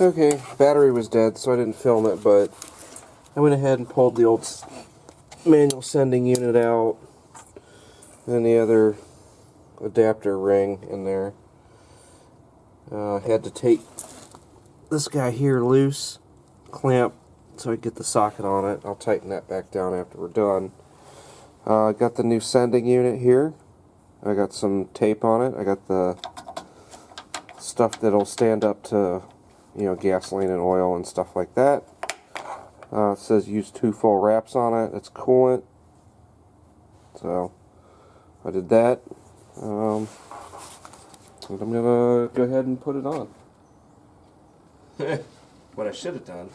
Okay, battery was dead, so I didn't film it, but I went ahead and pulled the old manual sending unit out and the other adapter ring in there. I had to take this guy here loose, clamp, so I get the socket on it. I'll tighten that back down after we're done. I got the new sending unit here. I got some tape on it. I got the stuff that'll stand up to, you know, gasoline and oil and stuff like that. It says use 2 full wraps on it. It's coolant. So I did that. And I'm gonna go ahead and put it on. What I should have done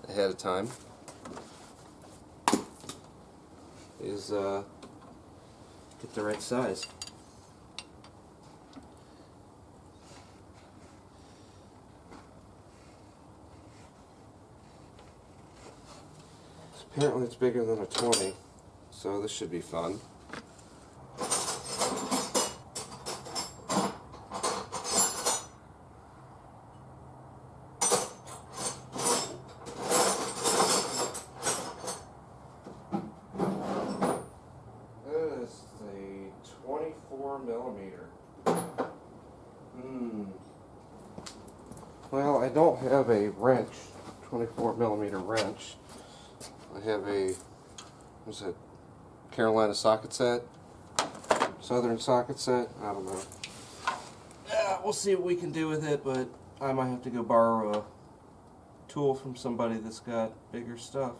ahead of time is get the right size. Apparently it's bigger than a 20, so this should be fun. That is a 24 millimeter. Well, I don't have a wrench, 24 millimeter wrench. I have a, what's it, Carolina socket set, Southern socket set, I don't know. We'll see what we can do with it, but I might have to go borrow a tool from somebody that's got bigger stuff.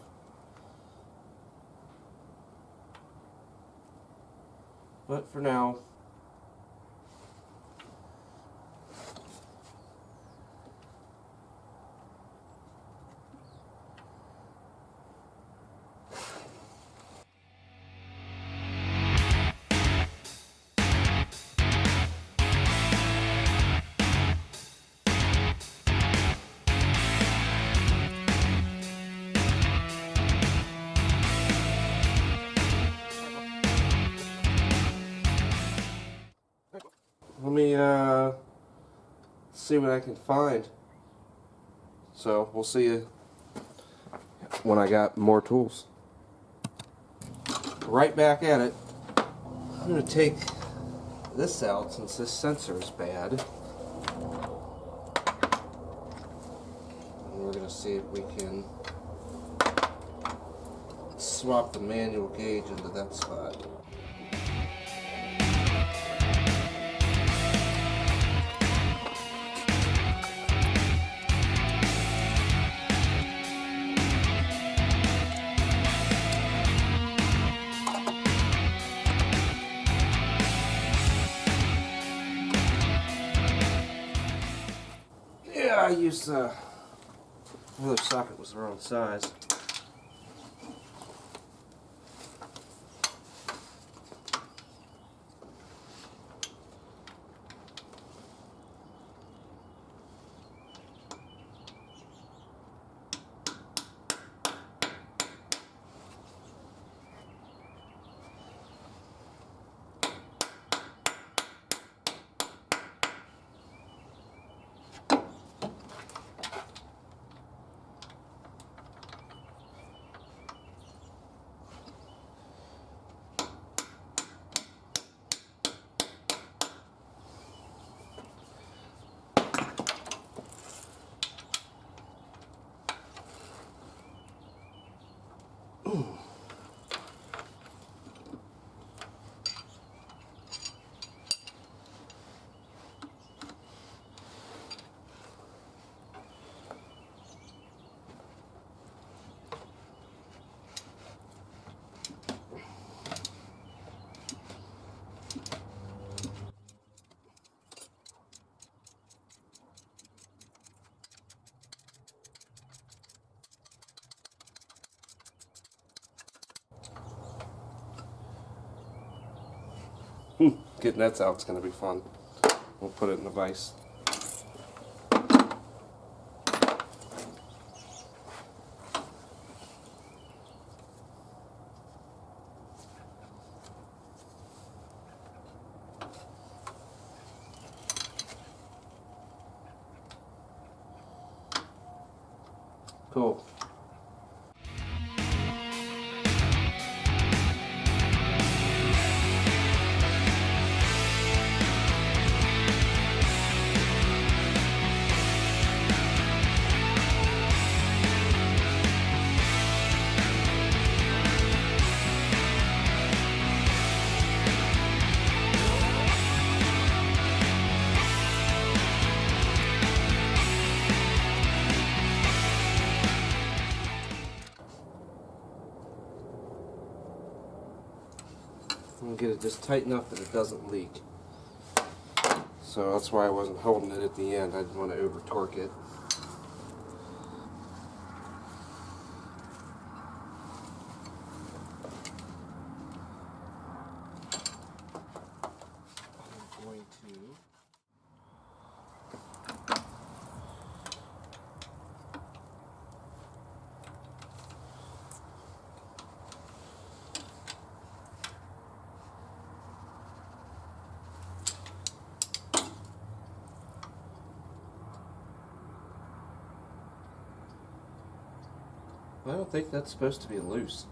But for now, let me see what I can find. So we'll see you when I got more tools. Right back at it. I'm going to take this out since this sensor is bad. And we're going to see if we can swap the manual gauge into that spot. Yeah, I used the other socket was the wrong size. Getting that out is going to be fun. We'll put it in the vise. Cool. I'm going to get it just tight enough that it doesn't leak. So that's why I wasn't holding it at the end. I didn't want to over torque it. I'm going to I don't think that's supposed to be loose.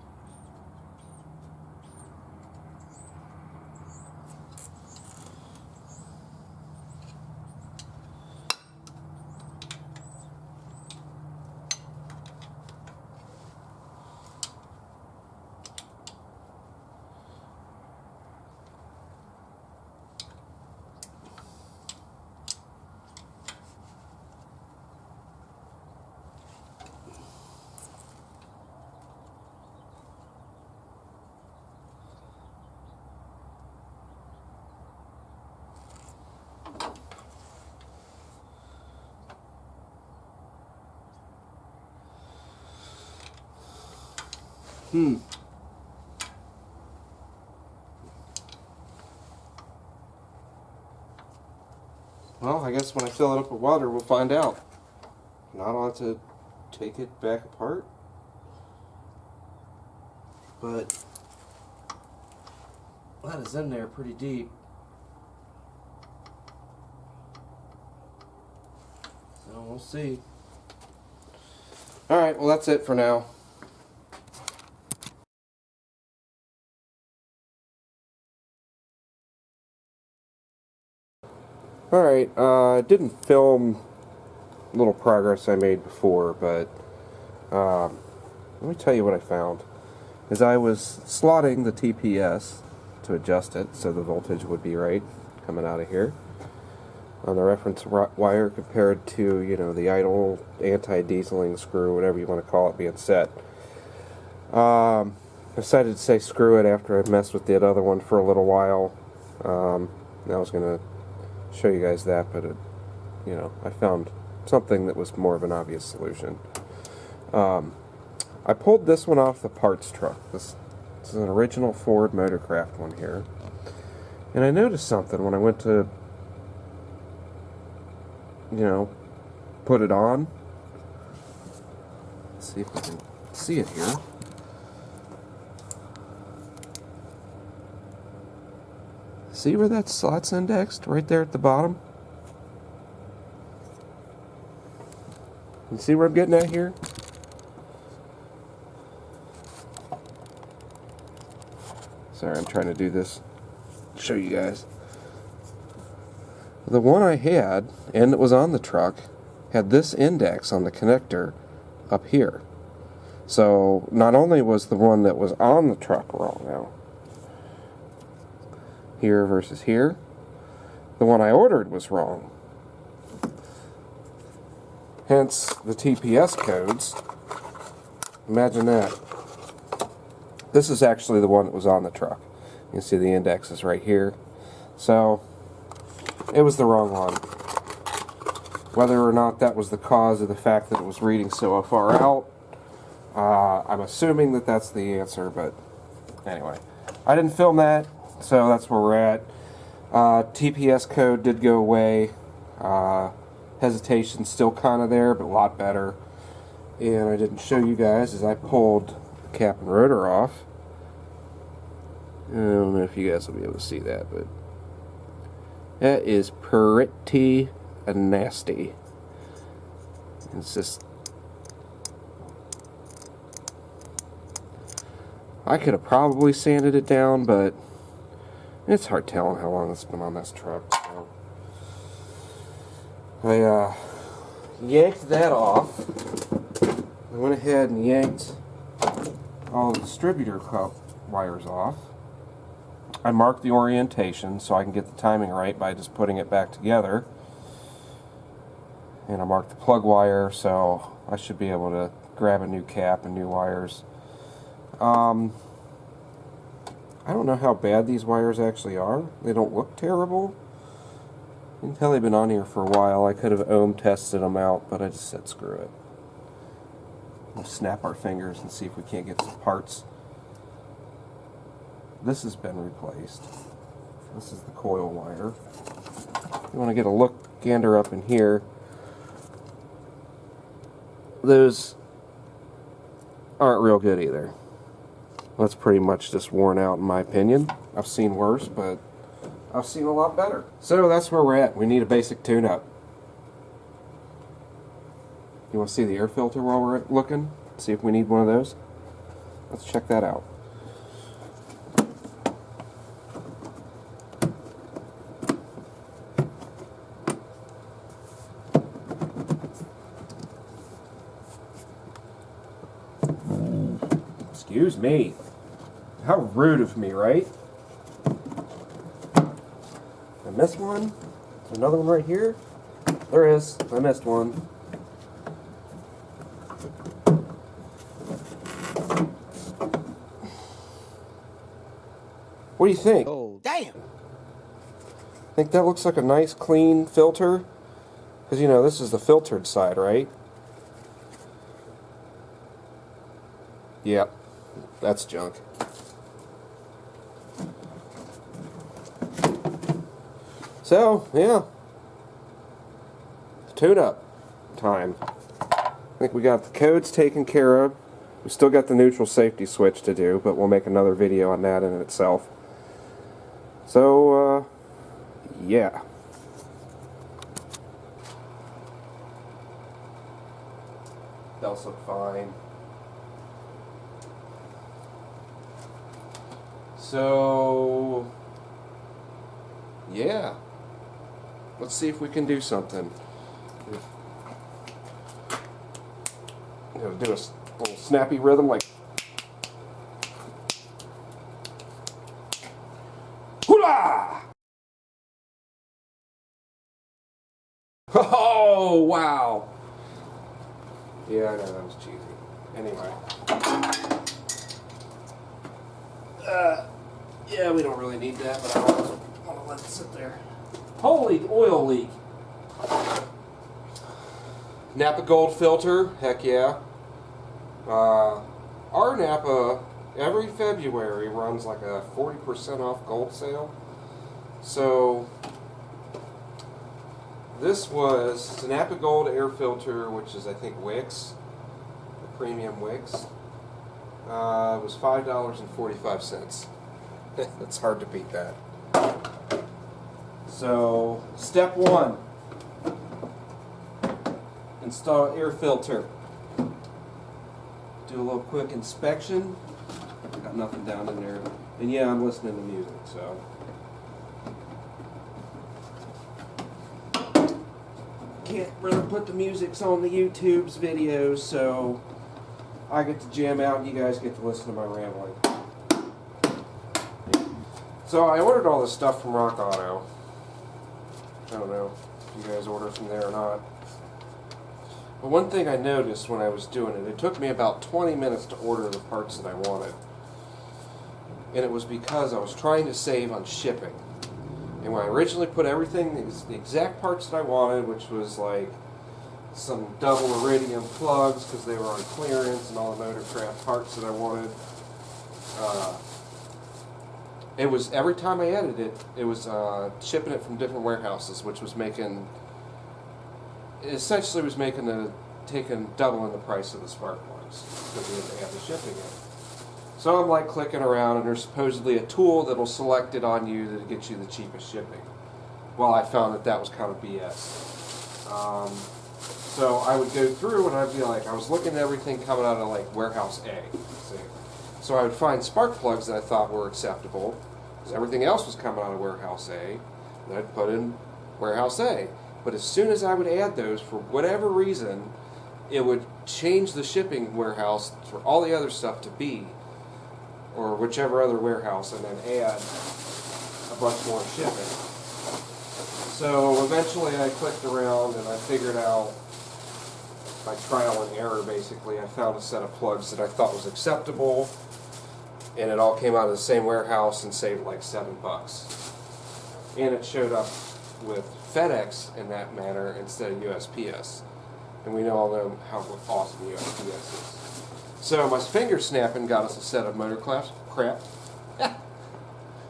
Well, I guess when I fill it up with water, we'll find out. Not allowed to take it back apart, but that is in there pretty deep. So we'll see. Alright, well that's it for now. Alright, I didn't film a little progress I made before, but let me tell you what I found. As I was slotting the TPS to adjust it so the voltage would be right coming out of here on the reference wire compared to, you know, the idle anti-dieseling screw, whatever you want to call it, being set. I decided to say screw it after I messed with the other one for a little while. I was going to show you guys that, but you know, I found something that was more of an obvious solution. I pulled this one off the parts truck. This is an original Ford Motorcraft one here, and I noticed something when I went to, you know, put it on. Let's see if we can see it here. See where that slot's indexed? Right there at the bottom? You see where I'm getting at here? Sorry, I'm trying to do this. Show you guys. The one I had, and it was on the truck, had this index on the connector up here. So, not only was the one that was on the truck wrong now, here versus here, the one I ordered was wrong. Hence the TPS codes. Imagine that. This is actually the one that was on the truck. You can see the index is right here. So it was the wrong one. Whether or not that was the cause of the fact that it was reading so far out, I'm assuming that that's the answer, but anyway. I didn't film that, so that's where we're at. TPS code did go away. Hesitation's still kind of there, but a lot better. And I didn't show you guys as I pulled the cap and rotor off. I don't know if you guys will be able to see that, but that is pretty nasty. It's just I could have probably sanded it down, but it's hard telling how long it's been on this truck. So I yanked that off. I went ahead and yanked all the distributor wires off. I marked the orientation so I can get the timing right by just putting it back together. And I marked the plug wire, so I should be able to grab a new cap and new wires. I don't know how bad these wires actually are. They don't look terrible. You can tell they've been on here for a while. I could have ohm tested them out, but I just said screw it. We'll snap our fingers and see if we can't get some parts. This has been replaced. This is the coil wire. You want to get a gander up in here. Those aren't real good either. That's pretty much just worn out in my opinion. I've seen worse, but I've seen a lot better. So that's where we're at. We need a basic tune-up. You want to see the air filter while we're looking? See if we need one of those? Let's check that out. Excuse me. How rude of me, right? I missed one. There's another one right here. There is. I missed one. What do you think? Oh, damn! Think that looks like a nice clean filter? Because, you know, this is the filtered side, right? Yep. That's junk. So, yeah. Tune-up time. I think we got the codes taken care of. We still got the neutral safety switch to do, but we'll make another video on that in itself. So, yeah. Belts look fine. So, yeah. Let's see if we can do something. You know, do a little snappy rhythm like. Hula! Oh, wow. Yeah, I know that was cheesy. Anyway. Yeah, we don't really need that, but I don't want to let it sit there. Holy oil leak. Napa Gold filter, heck yeah. Our Napa, every February, runs like a 40% off gold sale. So, this was the Napa Gold air filter, which is, I think, Wix, the premium Wix. It was $5.45. It's hard to beat that. So, step one, install air filter. Do a little quick inspection. Got nothing down in there. And yeah, I'm listening to music, so. Can't really put the musics on the YouTube's videos, so I get to jam out and you guys get to listen to my rambling. So I ordered all this stuff from Rock Auto. I don't know if you guys order from there or not. But one thing I noticed when I was doing it, it took me about 20 minutes to order the parts that I wanted. And it was because I was trying to save on shipping. And when I originally put everything, the exact parts that I wanted, which was like some double iridium plugs because they were on clearance and all the Motorcraft parts that I wanted. It was, every time I edited it, it was shipping it from different warehouses, which was making, essentially was making taking double in the price of the spark plugs because we didn't have the shipping in. So I'm like clicking around, and there's supposedly a tool that'll select it on you to get you the cheapest shipping. Well, I found that that was kind of BS. So I would go through and I'd be like, I was looking at everything coming out of like warehouse A. See? So I would find spark plugs that I thought were acceptable, because everything else was coming out of warehouse A, and I'd put in warehouse A. But as soon as I would add those, for whatever reason, it would change the shipping warehouse for all the other stuff to B, or whichever other warehouse, and then add a bunch more shipping. So eventually I clicked around and I figured out, by trial and error basically, I found a set of plugs that I thought was acceptable, and it all came out of the same warehouse and saved like $7. And it showed up with FedEx in that manner instead of USPS. And we all know how awesome USPS is. So my finger snapping got us a set of Motorcraft crap.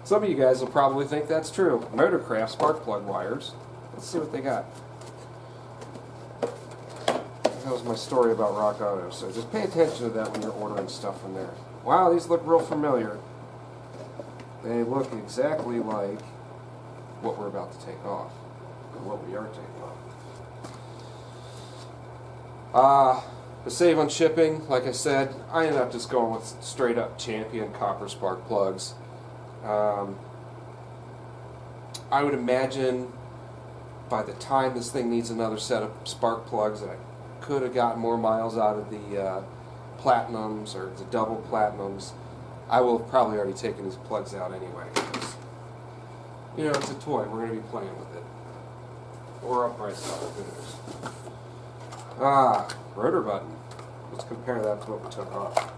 Some of you guys will probably think that's true. Motorcraft spark plug wires. Let's see what they got. That was my story about Rock Auto. So just pay attention to that when you're ordering stuff from there. Wow, these look real familiar. They look exactly like what we're about to take off. Or what we are taking off. To save on shipping, like I said, I ended up just going with straight up Champion copper spark plugs. I would imagine by the time this thing needs another set of spark plugs, that I could have gotten more miles out of the platinums or the double platinums. I will have probably already taken these plugs out anyway. You know, it's a toy. We're going to be playing with it. Or upright stuff. Who knows? Rotor button. Let's compare that to what we took off.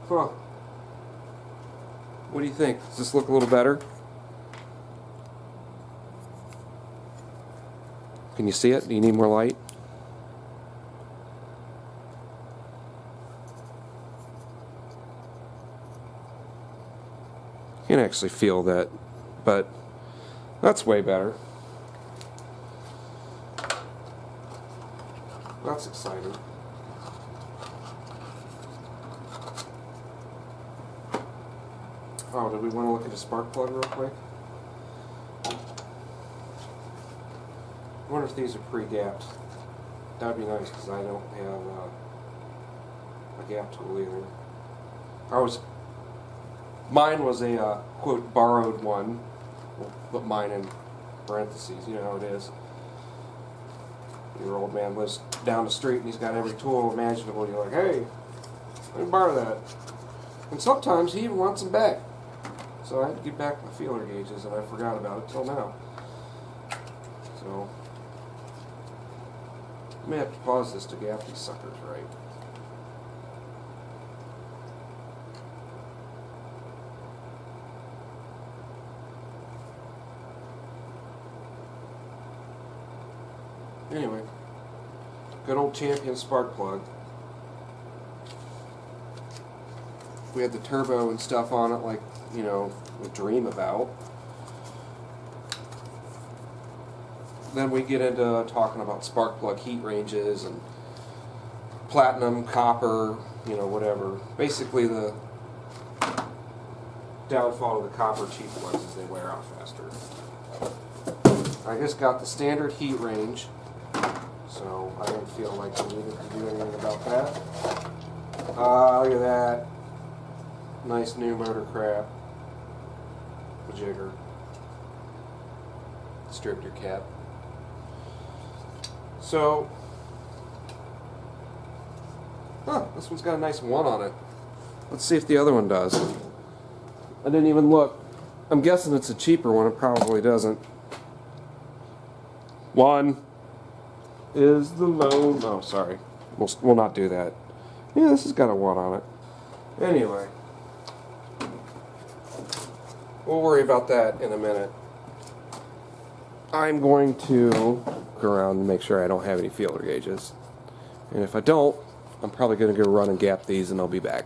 Huh. What do you think? Does this look a little better? Can you see it? Do you need more light? You can actually feel that, but that's way better. That's exciting. Oh, did we want to look at a spark plug real quick? I wonder if these are pre-gapped. That would be nice because I don't have a gap tool either. Mine was a quote borrowed one. We'll put mine in parentheses. You know how it is. Your old man lives down the street and he's got every tool imaginable. You're like, hey, let me borrow that. And sometimes he even wants them back. So I had to get back my feeler gauges and I forgot about it till now. So I may have to pause this to gap these suckers right. Anyway, good old Champion spark plug. We had the turbo and stuff on it like, you know, we dream about. Then we get into talking about spark plug heat ranges and platinum, copper, you know, whatever. Basically the downfall of the copper cheap plugs is they wear out faster. I just got the standard heat range. So I didn't feel like we needed to do anything about that. Look at that. Nice new Motorcraft jigger. Stripped your cap. So, this one's got a nice 1 on it. Let's see if the other one does. I didn't even look. I'm guessing it's a cheaper one. It probably doesn't. 1 is the low. Oh, sorry. We'll not do that. Yeah, this has got a 1 on it. Anyway, we'll worry about that in a minute. I'm going to go around and make sure I don't have any feeler gauges. And if I don't, I'm probably going to go run and gap these and I'll be back.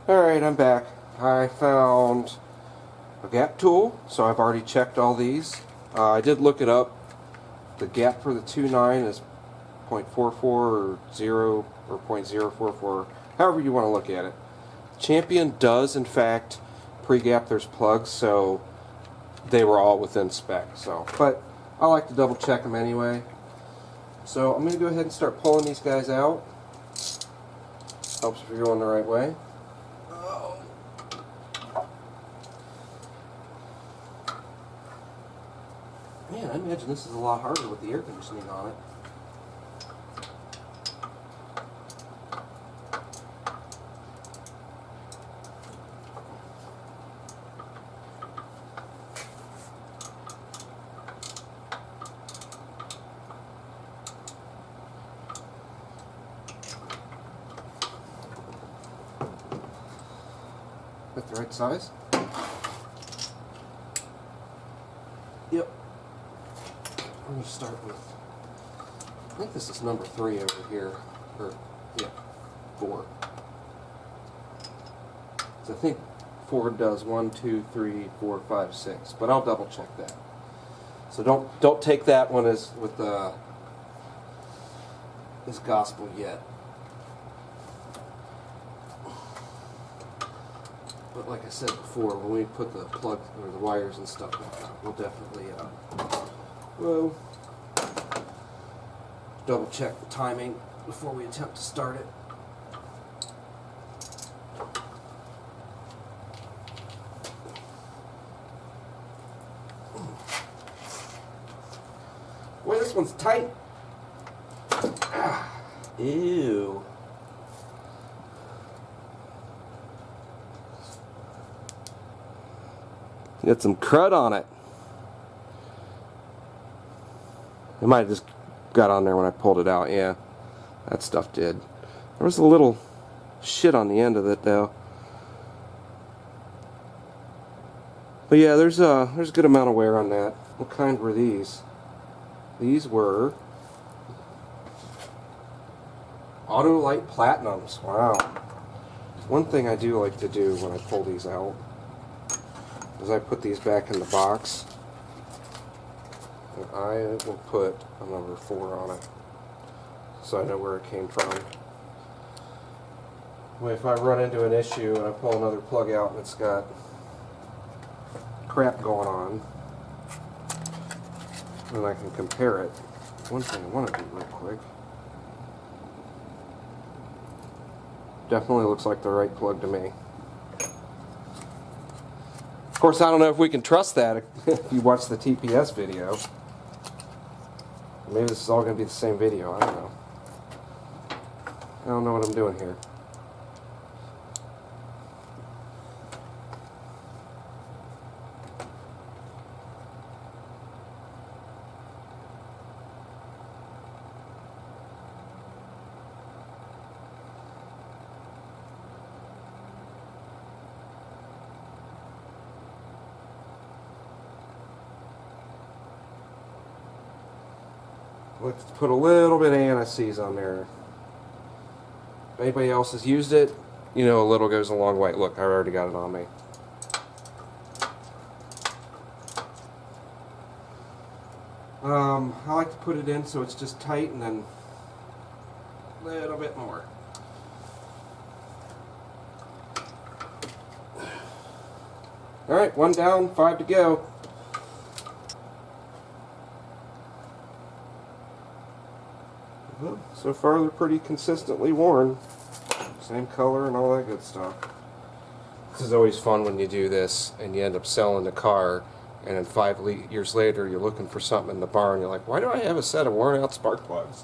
Alright, I'm back. I found a gap tool, so I've already checked all these. I did look it up. The gap for the 2.9 is 0.44 or 0 or 0.044, however you want to look at it. Champion does, in fact, pre-gap their plugs, so they were all within spec. So, but I like to double check them anyway. So I'm going to go ahead and start pulling these guys out. Helps if you're going the right way. Man, I imagine this is a lot harder with the air conditioning on it. That's the right size? Yep. I'm going to start with, I think this is number 3 over here, or, yeah, 4. So I think Ford does 1, 2, 3, 4, 5, 6, but I'll double check that. So don't take that one as with as gospel yet. But like I said before, when we put the plugs or the wires and stuff back on, we'll definitely double check the timing before we attempt to start it. Boy, this one's tight. Ew. Got some crud on it. It might have just got on there when I pulled it out. Yeah, that stuff did. There was a little shit on the end of it though. But yeah, there's a good amount of wear on that. What kind were these? These were Autolite Platinums. Wow. One thing I do like to do when I pull these out is I put these back in the box, and I will put a number 4 on it so I know where it came from. Well, if I run into an issue and I pull another plug out and it's got crap going on, then I can compare it. One thing I want to do real quick. Definitely looks like the right plug to me. Of course, I don't know if we can trust that if you watch the TPS video. Maybe this is all going to be the same video. I don't know. I don't know what I'm doing here. Let's put a little bit of anti-seize on there. If anybody else has used it, you know a little goes a long way. Look, I already got it on me. I like to put it in so it's just tight and then a little bit more. Alright, 1 down, 5 to go. Well, so far they're pretty consistently worn. Same color and all that good stuff. This is always fun when you do this and you end up selling the car, and then 5 years later you're looking for something in the barn. You're like, why do I have a set of worn out spark plugs?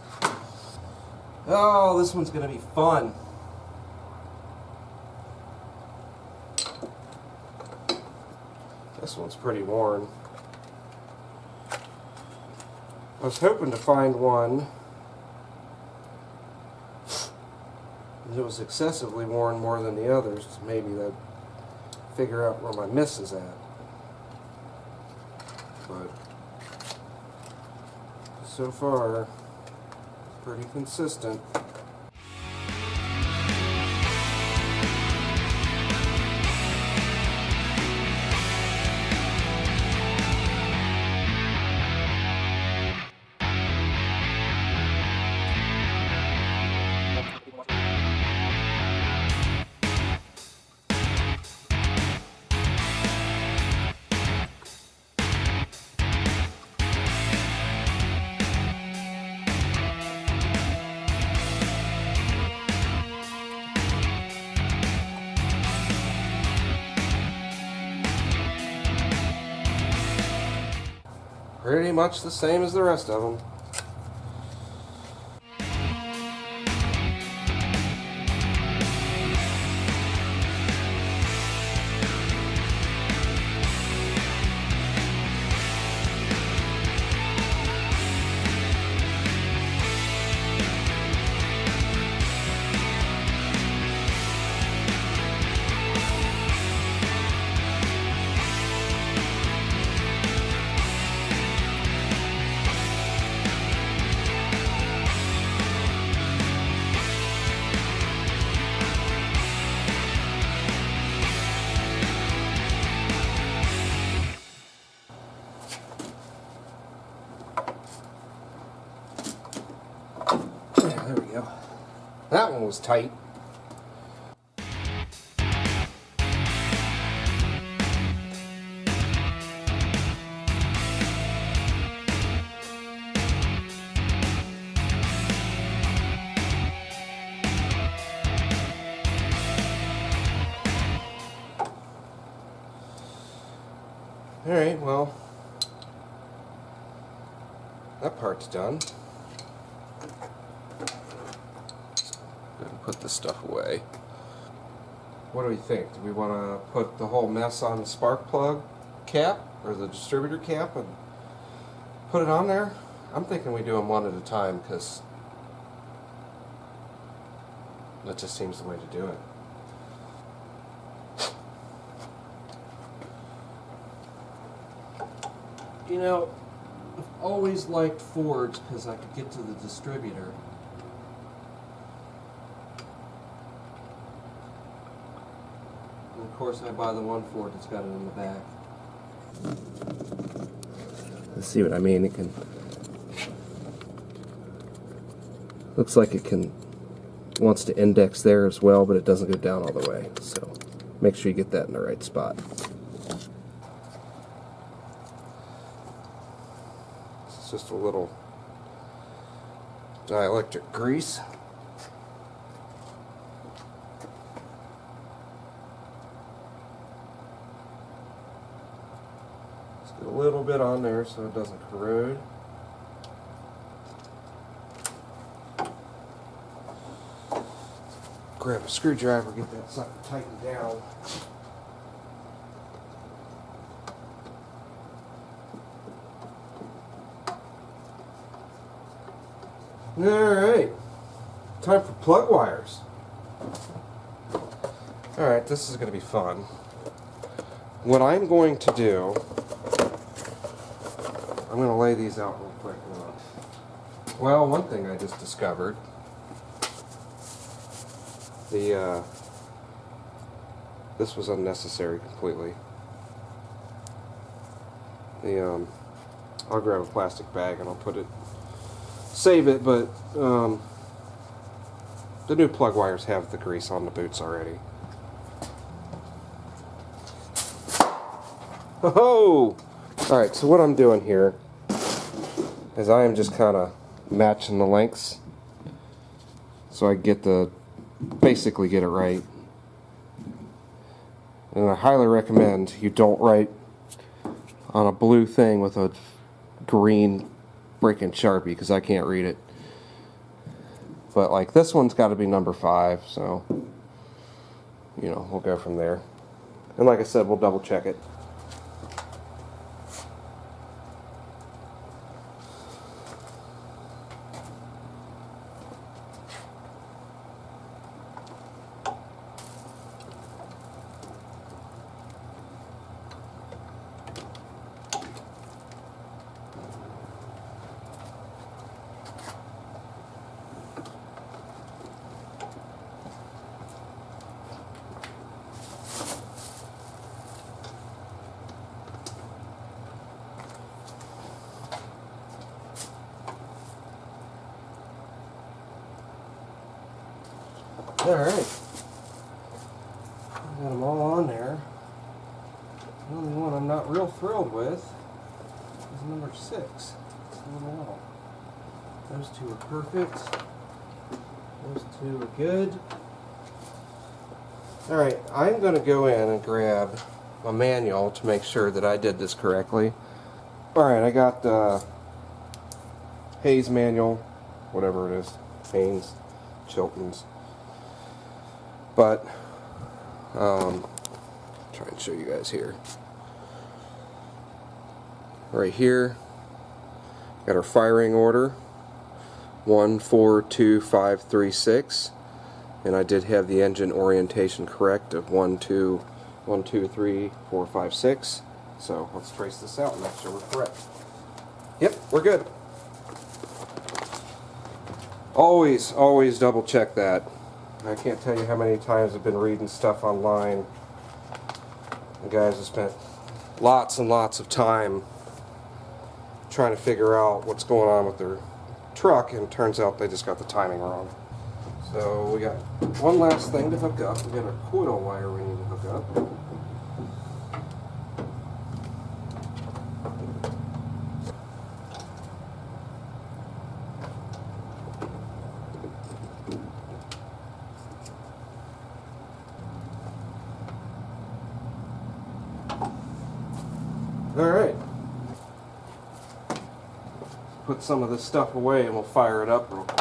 Oh, this one's going to be fun. This one's pretty worn. I was hoping to find one that was excessively worn more than the others. Maybe that'd figure out where my miss is at. But so far, pretty consistent. Pretty much the same as the rest of them. There we go. That one was tight. Alright, well, that part's done. Put this stuff away. What do we think? Do we want to put the whole mess on the spark plug cap or the distributor cap and put it on there? I'm thinking we do them one at a time because that just seems the way to do it. You know, I've always liked Fords because I could get to the distributor. And of course, I buy the one Ford that's got it in the back. Let's see what I mean. It can. Looks like it can. Wants to index there as well, but it doesn't go down all the way. So make sure you get that in the right spot. It's just a little dielectric grease. Just get a little bit on there so it doesn't corrode. Grab a screwdriver, get that sucker tightened down. Alright, time for plug wires. Alright, this is going to be fun. What I'm going to do, I'm going to lay these out real quick. Well, one thing I just discovered, this was unnecessary completely. I'll grab a plastic bag and I'll put it, save it, but the new plug wires have the grease on the boots already. Oh! Alright, so what I'm doing here is I am just kind of matching the lengths so I get basically get it right. And I highly recommend you don't write on a blue thing with a green freaking Sharpie because I can't read it. But like this one's got to be number 5, so you know, we'll go from there. And like I said, we'll double check it. Alright, got them all on there. The only one I'm not real thrilled with is number 6. It's a little off. Those two are perfect. Those two are good. Alright, I'm going to go in and grab a manual to make sure that I did this correctly. Alright, I got the Hayes manual, whatever it is, Haynes, Chilton's. But, try and show you guys here. Right here, got our firing order, 142536, and I did have the engine orientation correct of 1, 2, 1, 2, 3, 4, 5, 6. So let's trace this out and make sure we're correct. Yep, we're good. Always double check that. I can't tell you how many times I've been reading stuff online. The guys have spent lots and lots of time trying to figure out what's going on with their truck, and it turns out they just got the timing wrong. So we got one last thing to hook up. We got a coil wire we need to hook up. Alright. Put some of this stuff away and we'll fire it up real quick.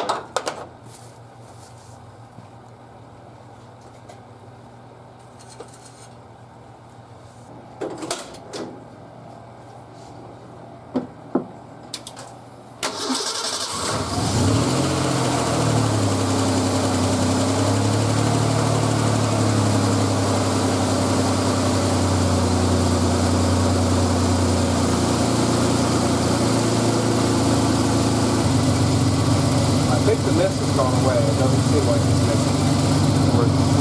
I think the mist has gone away. It doesn't seem like it's missing. Or it's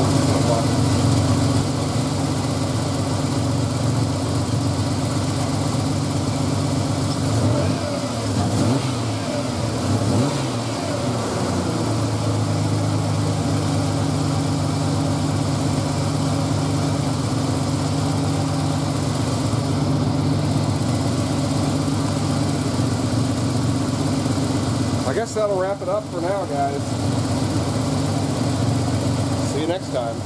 I guess that'll wrap it up for now, guys. See you next time.